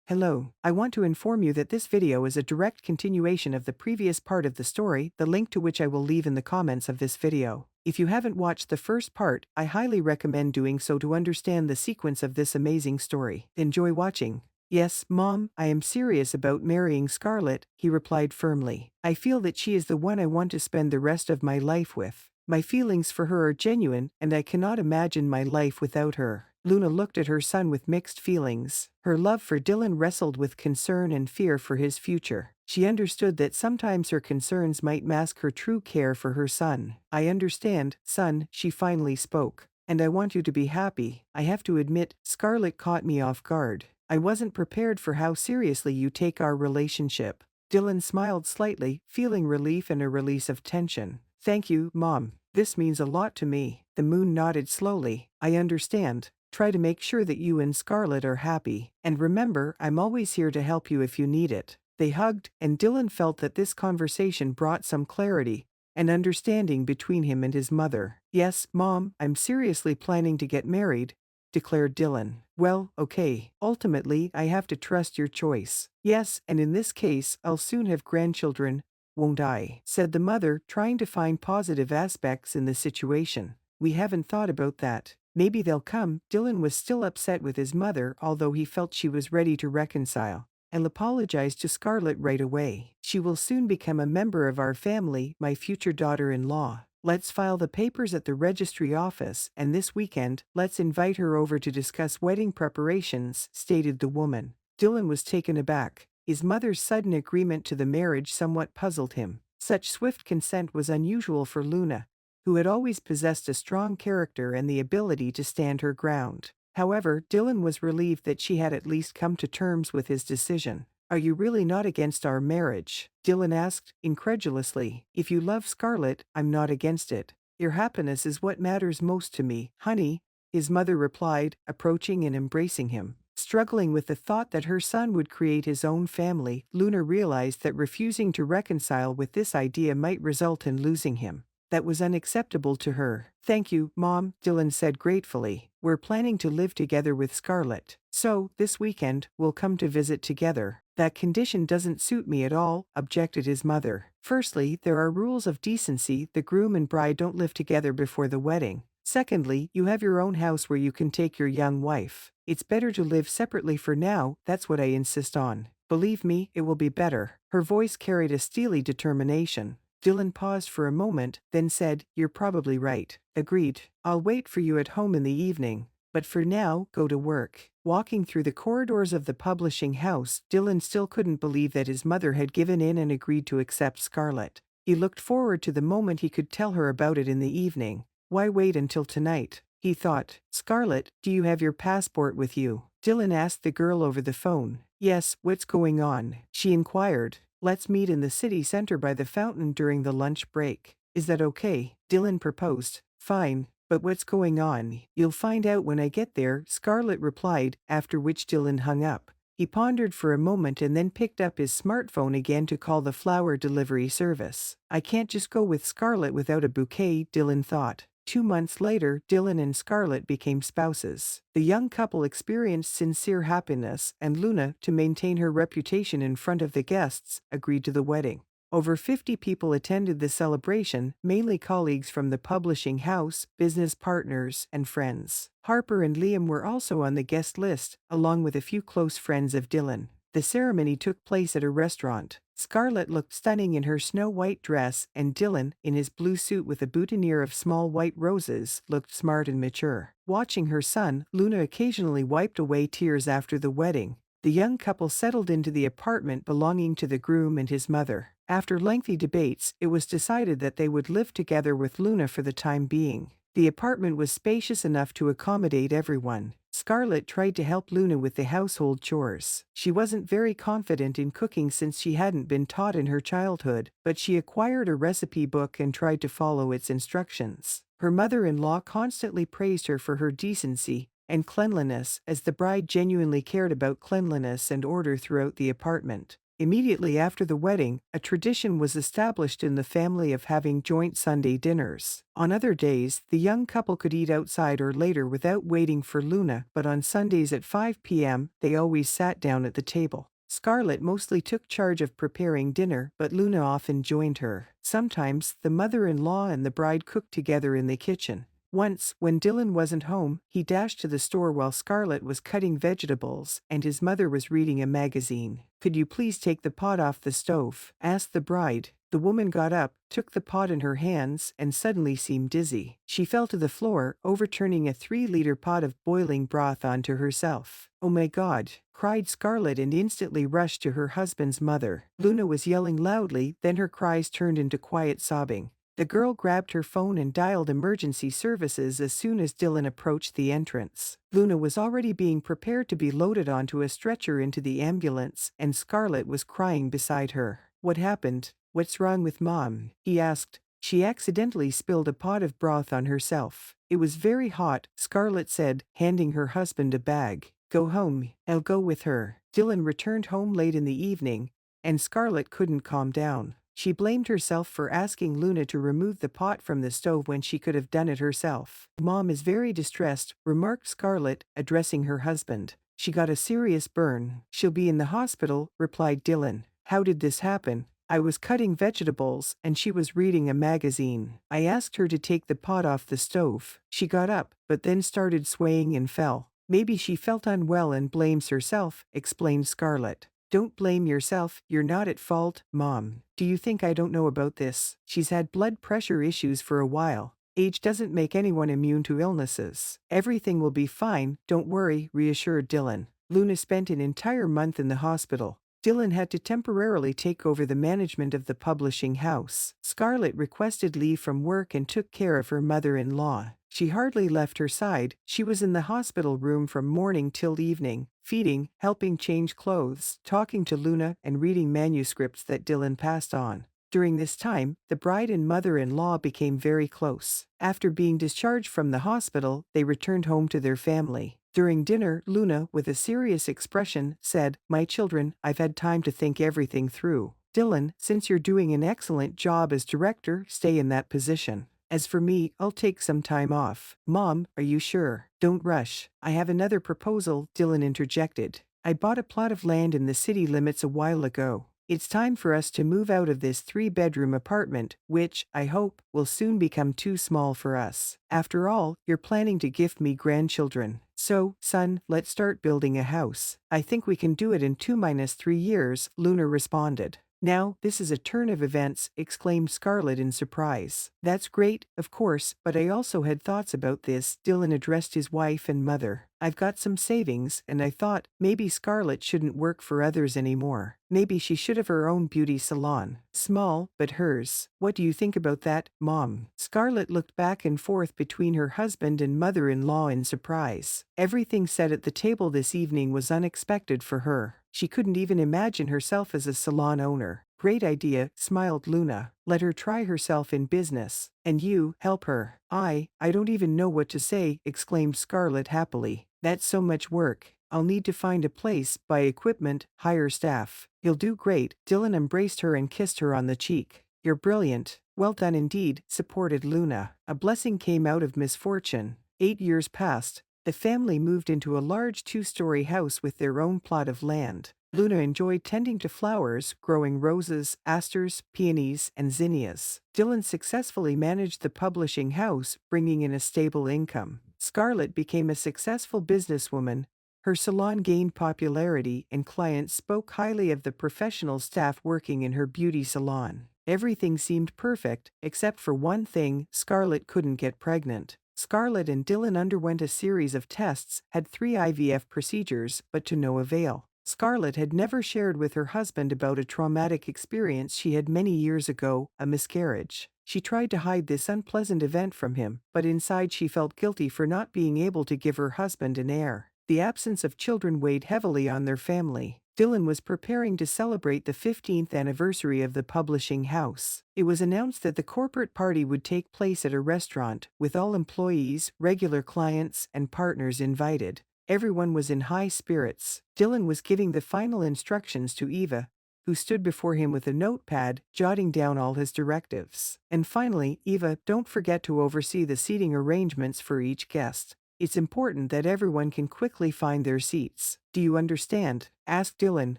Hello, I want to inform you that this video is a direct continuation of the previous part of the story, the link to which I will leave in the comments of this video. If you haven't watched the first part, I highly recommend doing so to understand the sequence of this amazing story. Enjoy watching. Yes, Mom, I am serious about marrying Scarlett, he replied firmly. I feel that she is the one I want to spend the rest of my life with. My feelings for her are genuine, and I cannot imagine my life without her. Luna looked at her son with mixed feelings. Her love for Dylan wrestled with concern and fear for his future. She understood that sometimes her concerns might mask her true care for her son. I understand, son, she finally spoke. And I want you to be happy. I have to admit, Scarlett caught me off guard. I wasn't prepared for how seriously you take our relationship. Dylan smiled slightly, feeling relief and a release of tension. Thank you, Mom. This means a lot to me. The moon nodded slowly. I understand. Try to make sure that you and Scarlett are happy. And remember, I'm always here to help you if you need it. They hugged, and Dylan felt that this conversation brought some clarity and understanding between him and his mother. Yes, Mom, I'm seriously planning to get married, declared Dylan. Well, okay. Ultimately, I have to trust your choice. Yes, and in this case, I'll soon have grandchildren, won't I? Said the mother, trying to find positive aspects in the situation. We haven't thought about that. Maybe they'll come. Dylan was still upset with his mother, although he felt she was ready to reconcile, and apologized to Scarlett right away. She will soon become a member of our family, my future daughter-in-law. Let's file the papers at the registry office, and this weekend, let's invite her over to discuss wedding preparations, stated the woman. Dylan was taken aback. His mother's sudden agreement to the marriage somewhat puzzled him. Such swift consent was unusual for Luna, who had always possessed a strong character and the ability to stand her ground. However, Dylan was relieved that she had at least come to terms with his decision. Are you really not against our marriage? Dylan asked, incredulously. If you love Scarlett, I'm not against it. Your happiness is what matters most to me, honey, his mother replied, approaching and embracing him. Struggling with the thought that her son would create his own family, Luna realized that refusing to reconcile with this idea might result in losing him. That was unacceptable to her. Thank you, Mom, Dylan said gratefully. We're planning to live together with Scarlett. So, this weekend, we'll come to visit together. That condition doesn't suit me at all, objected his mother. Firstly, there are rules of decency. The groom and bride don't live together before the wedding. Secondly, you have your own house where you can take your young wife. It's better to live separately for now, that's what I insist on. Believe me, it will be better. Her voice carried a steely determination. Dylan paused for a moment, then said, You're probably right. Agreed. I'll wait for you at home in the evening. But for now, go to work. Walking through the corridors of the publishing house, Dylan still couldn't believe that his mother had given in and agreed to accept Scarlett. He looked forward to the moment he could tell her about it in the evening. Why wait until tonight? He thought. Scarlett, do you have your passport with you? Dylan asked the girl over the phone. Yes, what's going on? She inquired. Let's meet in the city center by the fountain during the lunch break. Is that okay? Dylan proposed. Fine, but what's going on? You'll find out when I get there, Scarlett replied, after which Dylan hung up. He pondered for a moment and then picked up his smartphone again to call the flower delivery service. I can't just go with Scarlett without a bouquet, Dylan thought. 2 months later, Dylan and Scarlett became spouses. The young couple experienced sincere happiness, and Luna, to maintain her reputation in front of the guests, agreed to the wedding. Over 50 people attended the celebration, mainly colleagues from the publishing house, business partners, and friends. Harper and Liam were also on the guest list, along with a few close friends of Dylan. The ceremony took place at a restaurant. Scarlett looked stunning in her snow-white dress, and Dylan, in his blue suit with a boutonniere of small white roses, looked smart and mature. Watching her son, Luna occasionally wiped away tears after the wedding. The young couple settled into the apartment belonging to the groom and his mother. After lengthy debates, it was decided that they would live together with Luna for the time being. The apartment was spacious enough to accommodate everyone. Scarlett tried to help Luna with the household chores. She wasn't very confident in cooking since she hadn't been taught in her childhood, but she acquired a recipe book and tried to follow its instructions. Her mother-in-law constantly praised her for her decency and cleanliness, as the bride genuinely cared about cleanliness and order throughout the apartment. Immediately after the wedding, a tradition was established in the family of having joint Sunday dinners. On other days, the young couple could eat outside or later without waiting for Luna, but on Sundays at 5 p.m., they always sat down at the table. Scarlett mostly took charge of preparing dinner, but Luna often joined her. Sometimes, the mother-in-law and the bride cooked together in the kitchen. Once, when Dylan wasn't home, he dashed to the store while Scarlett was cutting vegetables and his mother was reading a magazine. "Could you please take the pot off the stove?" asked the bride. The woman got up, took the pot in her hands, and suddenly seemed dizzy. She fell to the floor, overturning a 3-liter pot of boiling broth onto herself. "Oh my God!" cried Scarlett and instantly rushed to her husband's mother. Luna was yelling loudly, then her cries turned into quiet sobbing. The girl grabbed her phone and dialed emergency services as soon as Dylan approached the entrance. Luna was already being prepared to be loaded onto a stretcher into the ambulance, and Scarlett was crying beside her. "What happened? What's wrong with Mom?" he asked. "She accidentally spilled a pot of broth on herself. It was very hot," Scarlett said, handing her husband a bag. "Go home, I'll go with her." Dylan returned home late in the evening, and Scarlett couldn't calm down. She blamed herself for asking Luna to remove the pot from the stove when she could have done it herself. "Mom is very distressed," remarked Scarlett, addressing her husband. "She got a serious burn. She'll be in the hospital," replied Dylan. "How did this happen?" "I was cutting vegetables, and she was reading a magazine. I asked her to take the pot off the stove. She got up, but then started swaying and fell. Maybe she felt unwell and blames herself," explained Scarlett. "Don't blame yourself, you're not at fault, Mom. Do you think I don't know about this? She's had blood pressure issues for a while. Age doesn't make anyone immune to illnesses. Everything will be fine, don't worry," reassured Dylan. Luna spent an entire month in the hospital. Dylan had to temporarily take over the management of the publishing house. Scarlett requested leave from work and took care of her mother-in-law. She hardly left her side. She was in the hospital room from morning till evening, feeding, helping change clothes, talking to Luna, and reading manuscripts that Dylan passed on. During this time, the bride and mother-in-law became very close. After being discharged from the hospital, they returned home to their family. During dinner, Luna, with a serious expression, said, "My children, I've had time to think everything through. Dylan, since you're doing an excellent job as director, stay in that position. As for me, I'll take some time off." "Mom, are you sure?" "Don't rush. I have another proposal," Dylan interjected. "I bought a plot of land in the city limits a while ago. It's time for us to move out of this 3-bedroom apartment, which, I hope, will soon become too small for us. After all, you're planning to gift me grandchildren. So, son, let's start building a house. I think we can do it in 2-3 years, Luna responded. "Now, this is a turn of events," exclaimed Scarlett in surprise. "That's great, of course, but I also had thoughts about this," Dylan addressed his wife and mother. "I've got some savings, and I thought, maybe Scarlett shouldn't work for others anymore. Maybe she should have her own beauty salon. Small, but hers. What do you think about that, Mom?" Scarlett looked back and forth between her husband and mother-in-law in surprise. Everything said at the table this evening was unexpected for her. She couldn't even imagine herself as a salon owner. "Great idea," smiled Luna. "Let her try herself in business. And you, help her." I don't even know what to say," exclaimed Scarlett happily. "That's so much work. I'll need to find a place, buy equipment, hire staff." "You'll do great." Dylan embraced her and kissed her on the cheek. "You're brilliant." "Well done indeed," supported Luna. A blessing came out of misfortune. 8 years passed. The family moved into a large 2-story house with their own plot of land. Luna enjoyed tending to flowers, growing roses, asters, peonies, and zinnias. Dylan successfully managed the publishing house, bringing in a stable income. Scarlett became a successful businesswoman. Her salon gained popularity, and clients spoke highly of the professional staff working in her beauty salon. Everything seemed perfect, except for one thing: Scarlett couldn't get pregnant. Scarlett and Dylan underwent a series of tests, had 3 IVF procedures, but to no avail. Scarlett had never shared with her husband about a traumatic experience she had many years ago, a miscarriage. She tried to hide this unpleasant event from him, but inside she felt guilty for not being able to give her husband an heir. The absence of children weighed heavily on their family. Dylan was preparing to celebrate the 15th anniversary of the publishing house. It was announced that the corporate party would take place at a restaurant, with all employees, regular clients, and partners invited. Everyone was in high spirits. Dylan was giving the final instructions to Eva, who stood before him with a notepad, jotting down all his directives. And finally, Eva, don't forget to oversee the seating arrangements for each guest. It's important that everyone can quickly find their seats. Do you understand? Asked Dylan.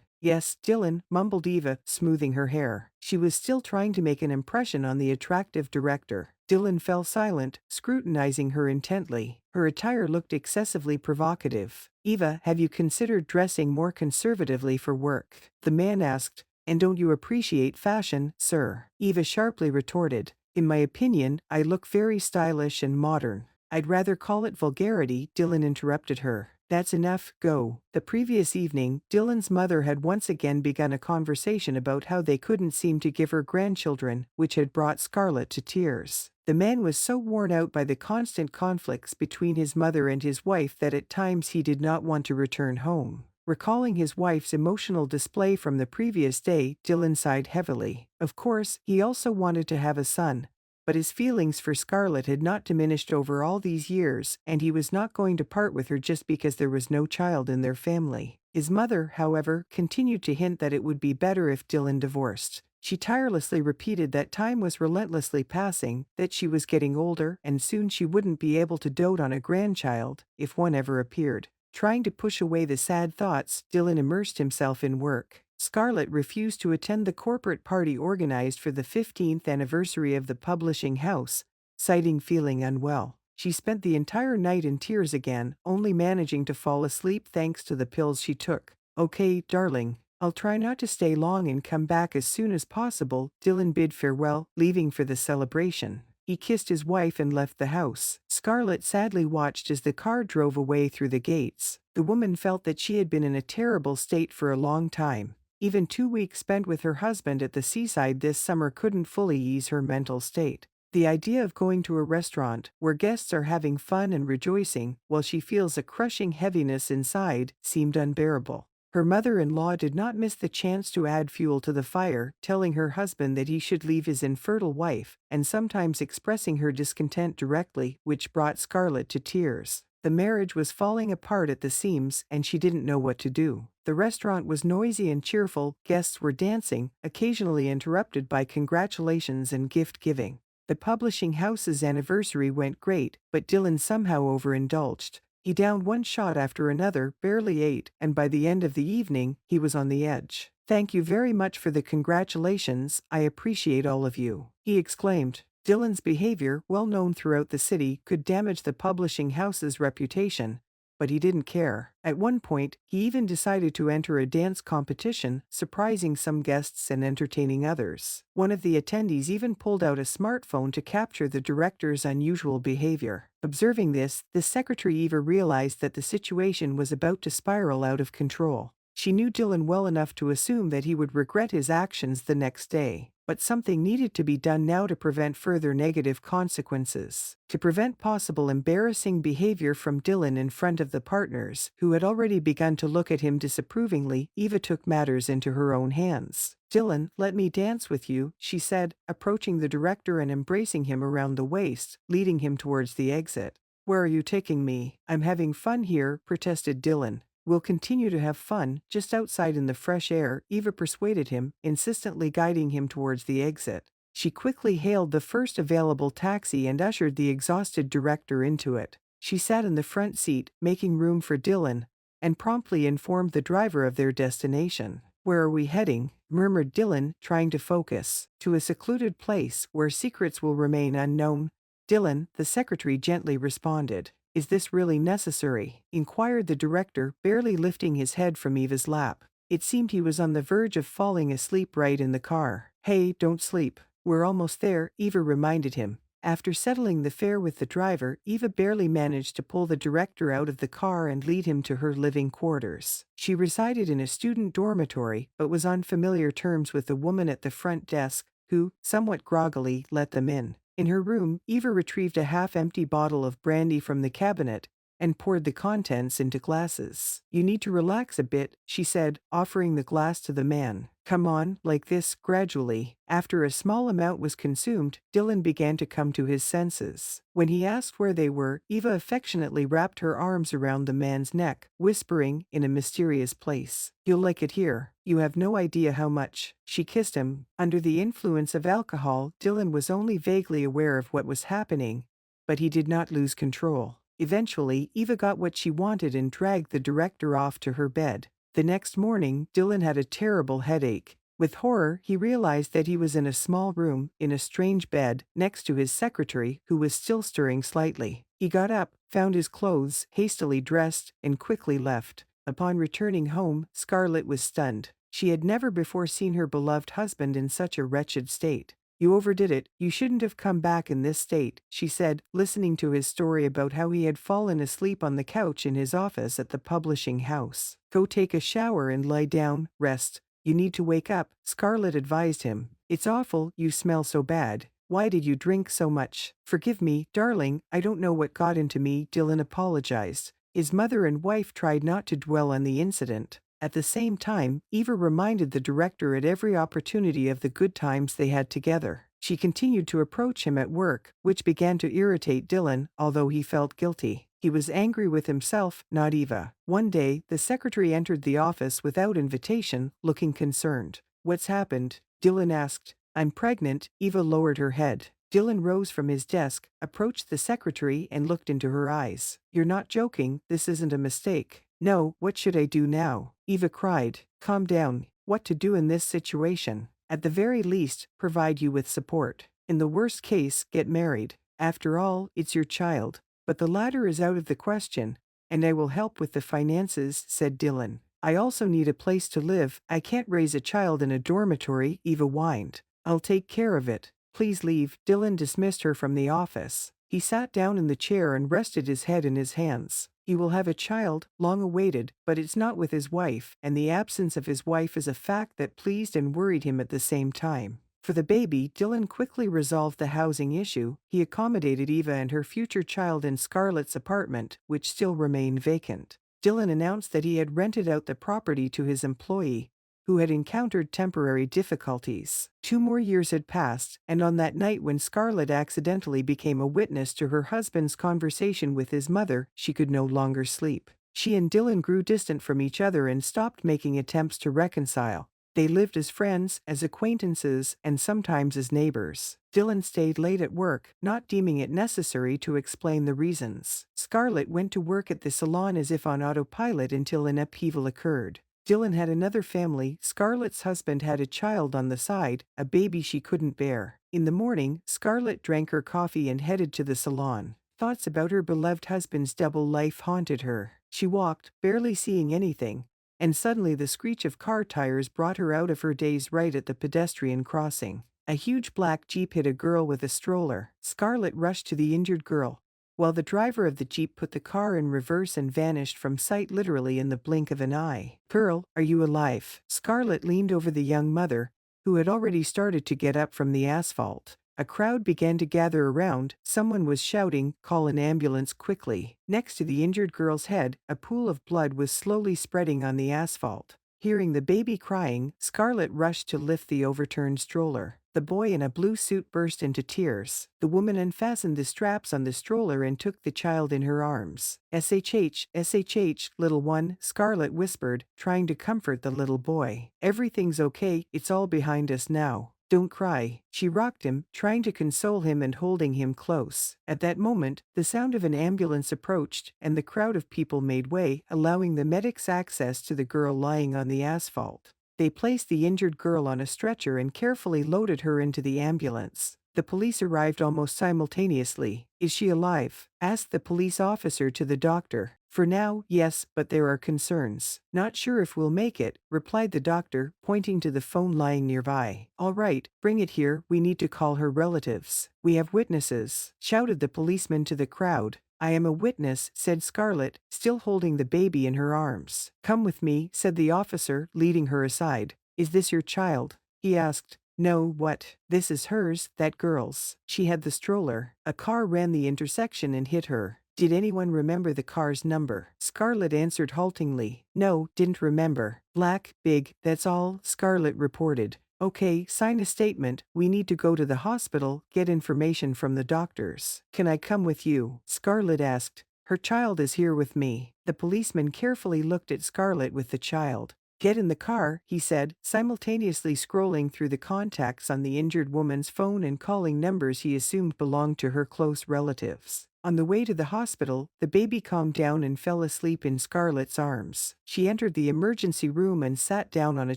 Yes, Dylan, mumbled Eva, smoothing her hair. She was still trying to make an impression on the attractive director. Dylan fell silent, scrutinizing her intently. Her attire looked excessively provocative. Eva, have you considered dressing more conservatively for work? The man asked. And don't you appreciate fashion, sir? Eva sharply retorted. In my opinion, I look very stylish and modern. I'd rather call it vulgarity, Dylan interrupted her. That's enough, go. The previous evening, Dylan's mother had once again begun a conversation about how they couldn't seem to give her grandchildren, which had brought Scarlett to tears. The man was so worn out by the constant conflicts between his mother and his wife that at times he did not want to return home. Recalling his wife's emotional display from the previous day, Dylan sighed heavily. Of course, he also wanted to have a son, but his feelings for Scarlett had not diminished over all these years, and he was not going to part with her just because there was no child in their family. His mother, however, continued to hint that it would be better if Dylan divorced. She tirelessly repeated that time was relentlessly passing, that she was getting older, and soon she wouldn't be able to dote on a grandchild, if one ever appeared. Trying to push away the sad thoughts, Dylan immersed himself in work. Scarlett refused to attend the corporate party organized for the 15th anniversary of the publishing house, citing feeling unwell. She spent the entire night in tears again, only managing to fall asleep thanks to the pills she took. Okay, darling. I'll try not to stay long and come back as soon as possible. Dylan bid farewell, leaving for the celebration. He kissed his wife and left the house. Scarlett sadly watched as the car drove away through the gates. The woman felt that she had been in a terrible state for a long time. Even 2 weeks spent with her husband at the seaside this summer couldn't fully ease her mental state. The idea of going to a restaurant, where guests are having fun and rejoicing, while she feels a crushing heaviness inside, seemed unbearable. Her mother-in-law did not miss the chance to add fuel to the fire, telling her husband that he should leave his infertile wife, and sometimes expressing her discontent directly, which brought Scarlett to tears. The marriage was falling apart at the seams, and she didn't know what to do. The restaurant was noisy and cheerful, guests were dancing, occasionally interrupted by congratulations and gift-giving. The publishing house's anniversary went great, but Dylan somehow overindulged. He downed one shot after another, barely ate, and by the end of the evening, he was on the edge. Thank you very much for the congratulations, I appreciate all of you, he exclaimed. Dylan's behavior, well known throughout the city, could damage the publishing house's reputation, but he didn't care. At one point, he even decided to enter a dance competition, surprising some guests and entertaining others. One of the attendees even pulled out a smartphone to capture the director's unusual behavior. Observing this, the secretary Eva realized that the situation was about to spiral out of control. She knew Dylan well enough to assume that he would regret his actions the next day. But something needed to be done now to prevent further negative consequences. To prevent possible embarrassing behavior from Dylan in front of the partners, who had already begun to look at him disapprovingly, Eva took matters into her own hands. Dylan, let me dance with you, she said, approaching the director and embracing him around the waist, leading him towards the exit. Where are you taking me? I'm having fun here, protested Dylan. We'll continue to have fun, just outside in the fresh air, Eva persuaded him, insistently guiding him towards the exit. She quickly hailed the first available taxi and ushered the exhausted director into it. She sat in the front seat, making room for Dylan, and promptly informed the driver of their destination. Where are we heading? Murmured Dylan, trying to focus. To a secluded place, where secrets will remain unknown. Dylan, the secretary gently responded. Is this really necessary? Inquired the director, barely lifting his head from Eva's lap. It seemed he was on the verge of falling asleep right in the car. Hey, don't sleep. We're almost there, Eva reminded him. After settling the fare with the driver, Eva barely managed to pull the director out of the car and lead him to her living quarters. She resided in a student dormitory, but was on familiar terms with the woman at the front desk, who, somewhat groggily, let them in. In her room, Eva retrieved a half-empty bottle of brandy from the cabinet, and poured the contents into glasses. "You need to relax a bit," she said, offering the glass to the man. "Come on, like this, gradually." After a small amount was consumed, Dylan began to come to his senses. When he asked where they were, Eva affectionately wrapped her arms around the man's neck, whispering in a mysterious place, "You'll like it here. You have no idea how much." She kissed him. Under the influence of alcohol, Dylan was only vaguely aware of what was happening, but he did not lose control. Eventually, Eva got what she wanted and dragged the director off to her bed. The next morning, Dylan had a terrible headache. With horror, he realized that he was in a small room, in a strange bed, next to his secretary, who was still stirring slightly. He got up, found his clothes, hastily dressed, and quickly left. Upon returning home, Scarlett was stunned. She had never before seen her beloved husband in such a wretched state. "You overdid it. You shouldn't have come back in this state," she said, listening to his story about how he had fallen asleep on the couch in his office at the publishing house. "Go take a shower and lie down, rest. You need to wake up," Scarlett advised him. "It's awful, you smell so bad. Why did you drink so much?" "Forgive me, darling, I don't know what got into me," Dylan apologized. His mother and wife tried not to dwell on the incident. At the same time, Eva reminded the director at every opportunity of the good times they had together. She continued to approach him at work, which began to irritate Dylan, although he felt guilty. He was angry with himself, not Eva. One day, the secretary entered the office without invitation, looking concerned. "What's happened?" Dylan asked. "I'm pregnant." Eva lowered her head. Dylan rose from his desk, approached the secretary, and looked into her eyes. "You're not joking, this isn't a mistake." "No, what should I do now?" Eva cried. "Calm down. What to do in this situation? At the very least, provide you with support. In the worst case, get married. After all, it's your child. But the latter is out of the question, and I will help with the finances," said Dylan. "I also need a place to live. I can't raise a child in a dormitory," Eva whined. "I'll take care of it. Please leave." Dylan dismissed her from the office. He sat down in the chair and rested his head in his hands. He will have a child, long awaited, but it's not with his wife, and the absence of his wife is a fact that pleased and worried him at the same time. For the baby, Dylan quickly resolved the housing issue. He accommodated Eva and her future child in Scarlett's apartment, which still remained vacant. Dylan announced that he had rented out the property to his employee, who had encountered temporary difficulties. 2 more years had passed, and on that night when Scarlett accidentally became a witness to her husband's conversation with his mother, she could no longer sleep. She and Dylan grew distant from each other and stopped making attempts to reconcile. They lived as friends, as acquaintances, and sometimes as neighbors. Dylan stayed late at work, not deeming it necessary to explain the reasons. Scarlett went to work at the salon as if on autopilot until an upheaval occurred. Dylan had another family. Scarlett's husband had a child on the side, a baby she couldn't bear. In the morning, Scarlett drank her coffee and headed to the salon. Thoughts about her beloved husband's double life haunted her. She walked, barely seeing anything, and suddenly the screech of car tires brought her out of her daze right at the pedestrian crossing. A huge black Jeep hit a girl with a stroller. Scarlett rushed to the injured girl, while the driver of the Jeep put the car in reverse and vanished from sight literally in the blink of an eye. "Pearl, are you alive?" Scarlett leaned over the young mother, who had already started to get up from the asphalt. A crowd began to gather around. Someone was shouting, "Call an ambulance quickly." Next to the injured girl's head, a pool of blood was slowly spreading on the asphalt. Hearing the baby crying, Scarlett rushed to lift the overturned stroller. The boy in a blue suit burst into tears. The woman unfastened the straps on the stroller and took the child in her arms. "SHH, SHH, little one," Scarlett whispered, trying to comfort the little boy. "Everything's okay, it's all behind us now. Don't cry." She rocked him, trying to console him and holding him close. At that moment, the sound of an ambulance approached, and the crowd of people made way, allowing the medics access to the girl lying on the asphalt. They placed the injured girl on a stretcher and carefully loaded her into the ambulance. The police arrived almost simultaneously. "Is she alive?" asked the police officer to the doctor. "For now, yes, but there are concerns." "Not sure if we'll make it," replied the doctor, pointing to the phone lying nearby. "All right, bring it here, we need to call her relatives." "We have witnesses," shouted the policeman to the crowd. "I am a witness," said Scarlett, still holding the baby in her arms. "Come with me," said the officer, leading her aside. "Is this your child?" he asked. "No, what? This is hers, that girl's. She had the stroller. A car ran the intersection and hit her." Did anyone remember the car's number? Scarlett answered haltingly. No, didn't remember. Black, big, that's all, Scarlett reported. Okay, sign a statement. We need to go to the hospital, get information from the doctors. Can I come with you? Scarlett asked. Her child is here with me. The policeman carefully looked at Scarlett with the child. Get in the car, he said, simultaneously scrolling through the contacts on the injured woman's phone and calling numbers he assumed belonged to her close relatives. On the way to the hospital, the baby calmed down and fell asleep in Scarlett's arms. She entered the emergency room and sat down on a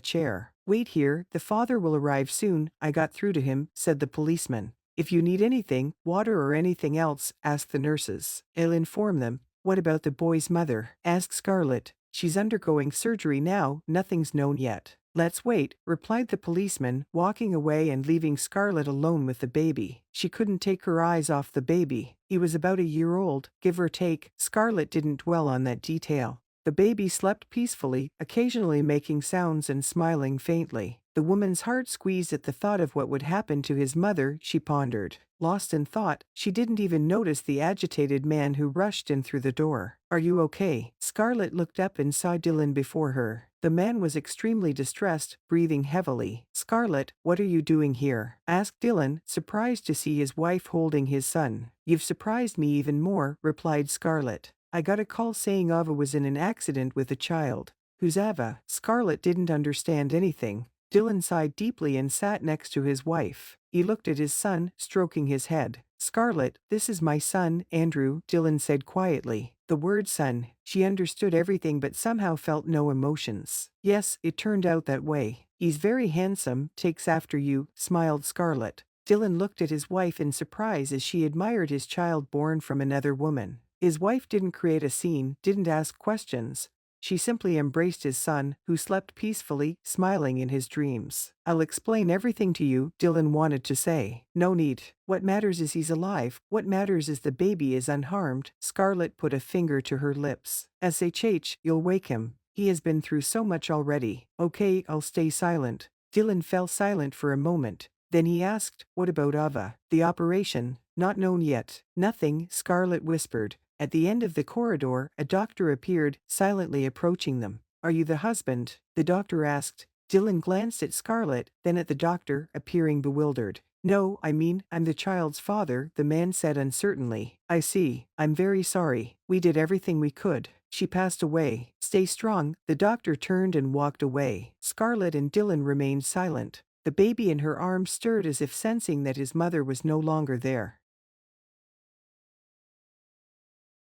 chair. Wait here, the father will arrive soon. I got through to him, said the policeman. If you need anything, water or anything else, ask the nurses. I'll inform them. What about the boy's mother? Asked Scarlett. She's undergoing surgery now, nothing's known yet. Let's wait, replied the policeman, walking away and leaving Scarlett alone with the baby. She couldn't take her eyes off the baby. He was about a year old, give or take. Scarlett didn't dwell on that detail. The baby slept peacefully, occasionally making sounds and smiling faintly. The woman's heart squeezed at the thought of what would happen to his mother, she pondered. Lost in thought, she didn't even notice the agitated man who rushed in through the door. Are you okay? Scarlett looked up and saw Dylan before her. The man was extremely distressed, breathing heavily. Scarlett, what are you doing here? Asked Dylan, surprised to see his wife holding his son. You've surprised me even more, replied Scarlett. I got a call saying Ava was in an accident with a child. Who's Ava? Scarlett didn't understand anything. Dylan sighed deeply and sat next to his wife. He looked at his son, stroking his head. Scarlett, this is my son, Andrew, Dylan said quietly. The word son. She understood everything but somehow felt no emotions. Yes, it turned out that way. He's very handsome, takes after you, smiled Scarlett. Dylan looked at his wife in surprise as she admired his child born from another woman. His wife didn't create a scene, didn't ask questions. She simply embraced his son, who slept peacefully, smiling in his dreams. I'll explain everything to you, Dylan wanted to say. No need. What matters is he's alive. What matters is the baby is unharmed. Scarlett put a finger to her lips. SHH, you'll wake him. He has been through so much already. Okay, I'll stay silent. Dylan fell silent for a moment. Then he asked, what about Ava? The operation? Not known yet. Nothing, Scarlett whispered. At the end of the corridor, a doctor appeared, silently approaching them. Are you the husband? The doctor asked. Dylan glanced at Scarlett, then at the doctor, appearing bewildered. No, I'm the child's father, the man said uncertainly. I see. I'm very sorry. We did everything we could. She passed away. Stay strong. The doctor turned and walked away. Scarlett and Dylan remained silent. The baby in her arms stirred as if sensing that his mother was no longer there.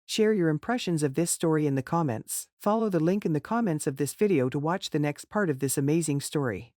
Share your impressions of this story in the comments. Follow the link in the comments of this video to watch the next part of this amazing story.